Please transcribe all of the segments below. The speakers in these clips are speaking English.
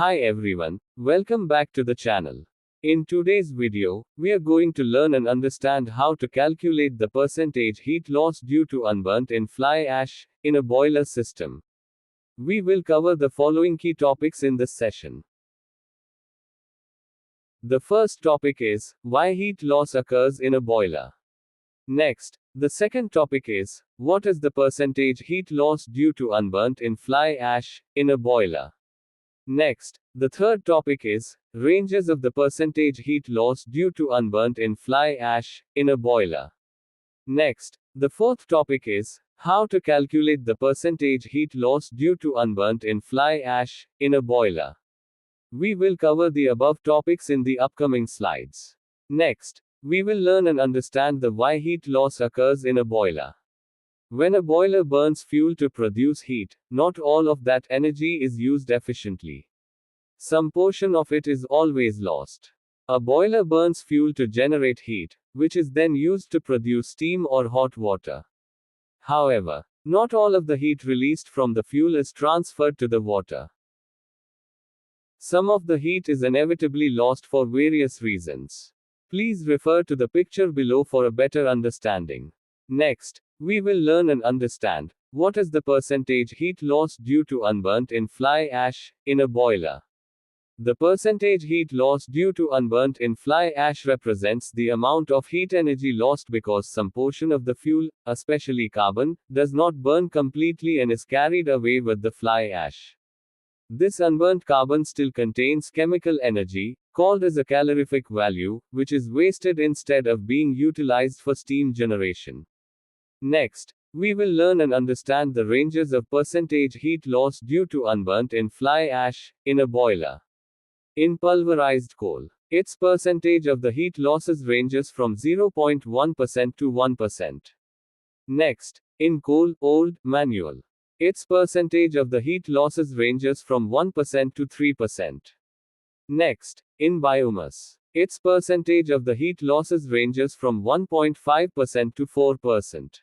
Hi everyone, welcome back to the channel. In today's video, we are going to learn and understand how to calculate the percentage heat loss due to unburnt in fly ash in a boiler system. We will cover the following key topics in this session. The first topic is why heat loss occurs in a boiler. Next, the second topic is what is the percentage heat loss due to unburnt in fly ash in a boiler. Next, the third topic is ranges of the percentage heat loss due to unburnt in fly ash in a boiler. Next, the fourth topic is how to calculate the percentage heat loss due to unburnt in fly ash in a boiler. We will cover the above topics in the upcoming slides. Next, we will learn and understand the why heat loss occurs in a boiler. When a boiler burns fuel to produce heat, not all of that energy is used efficiently. Some portion of it is always lost. A boiler burns fuel to generate heat, which is then used to produce steam or hot water. However, not all of the heat released from the fuel is transferred to the water. Some of the heat is inevitably lost for various reasons. Please refer to the picture below for a better understanding. Next, we will learn and understand what is the percentage heat loss due to unburnt in fly ash in a boiler. The percentage heat loss due to unburnt in fly ash represents the amount of heat energy lost because some portion of the fuel, especially carbon, does not burn completely and is carried away with the fly ash. This unburnt carbon still contains chemical energy, called as a calorific value, which is wasted instead of being utilized for steam generation. Next, we will learn and understand the ranges of percentage heat loss due to unburnt in fly ash in a boiler. In pulverized coal, its percentage of the heat losses ranges from 0.1% to 1%. Next, in coal, old, manual, its percentage of the heat losses ranges from 1% to 3%. Next, in biomass, its percentage of the heat losses ranges from 1.5% to 4%.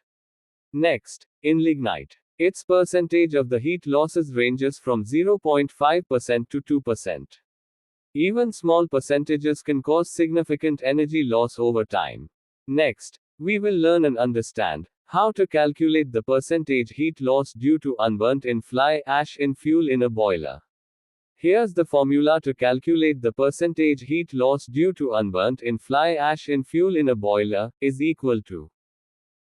Next, in lignite, its percentage of the heat losses ranges from 0.5% to 2%. Even small percentages can cause significant energy loss over time. Next, we will learn and understand how to calculate the percentage heat loss due to unburnt in fly ash in fuel in a boiler. Here's the formula to calculate the percentage heat loss due to unburnt in fly ash in fuel in a boiler is equal to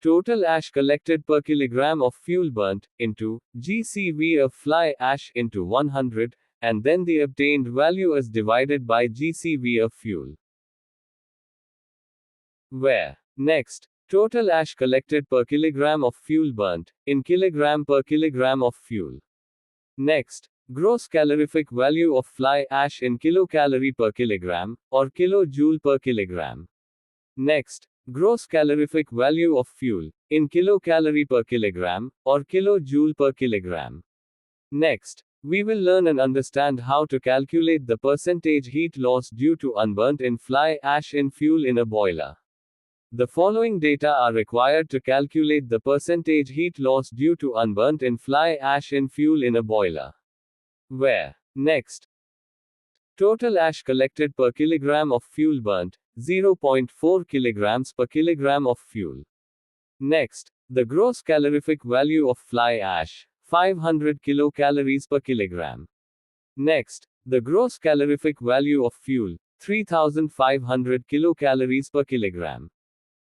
total ash collected per kilogram of fuel burnt into GCV of fly ash into 100, and then the obtained value is divided by GCV of fuel. Where next, total ash collected per kilogram of fuel burnt in kilogram per kilogram of fuel. Next, gross calorific value of fly ash in kilocalorie per kilogram or kilojoule per kilogram. Next, gross calorific value of fuel in kilocalorie per kilogram or kilojoule per kilogram. Next, we will learn and understand how to calculate the percentage heat loss due to unburnt in fly ash in fuel in a boiler. The following data are required to calculate the percentage heat loss due to unburnt in fly ash in fuel in a boiler. Where next, total ash collected per kilogram of fuel burnt 0.4 kilograms per kilogram of fuel. Next, the gross calorific value of fly ash 500 kilocalories per kilogram. Next, the gross calorific value of fuel 3500 kilocalories per kilogram.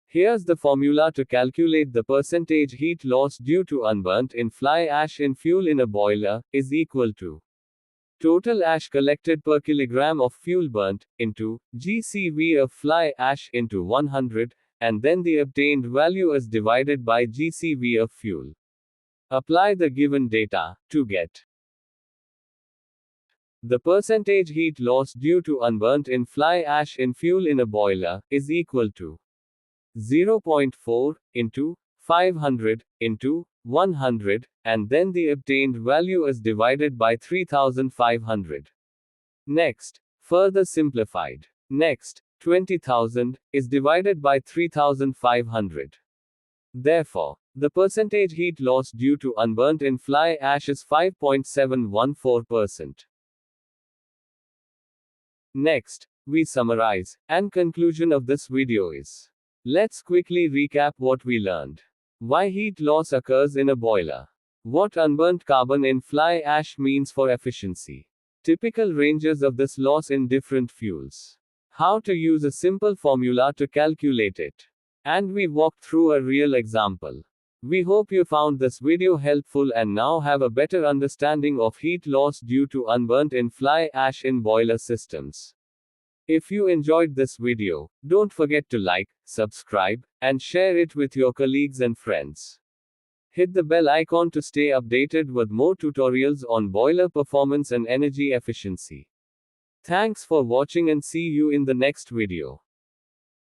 Here's the formula to calculate the percentage heat loss due to unburnt in fly ash in fuel in a boiler is equal to total ash collected per kilogram of fuel burnt into GCV of fly ash into 100, and then the obtained value is divided by GCV of fuel. Apply the given data to get the percentage heat loss due to unburnt in fly ash in fuel in a boiler is equal to 0.4 into 500 into 100, and then the obtained value is divided by 3500. Next, further simplified. Next, 20,000 is divided by 3500. Therefore, the percentage heat loss due to unburnt in fly ash is 5.714%. Next, we summarize, and conclusion of this video is. Let's quickly recap what we learned. Why heat loss occurs in a boiler. What unburnt carbon in fly ash means for efficiency. Typical ranges of this loss in different fuels. How to use a simple formula to calculate it. And we walked through a real example. We hope you found this video helpful and now have a better understanding of heat loss due to unburnt in fly ash in boiler systems. If you enjoyed this video, don't forget to like, subscribe, and share it with your colleagues and friends. Hit the bell icon to stay updated with more tutorials on boiler performance and energy efficiency. Thanks for watching and see you in the next video.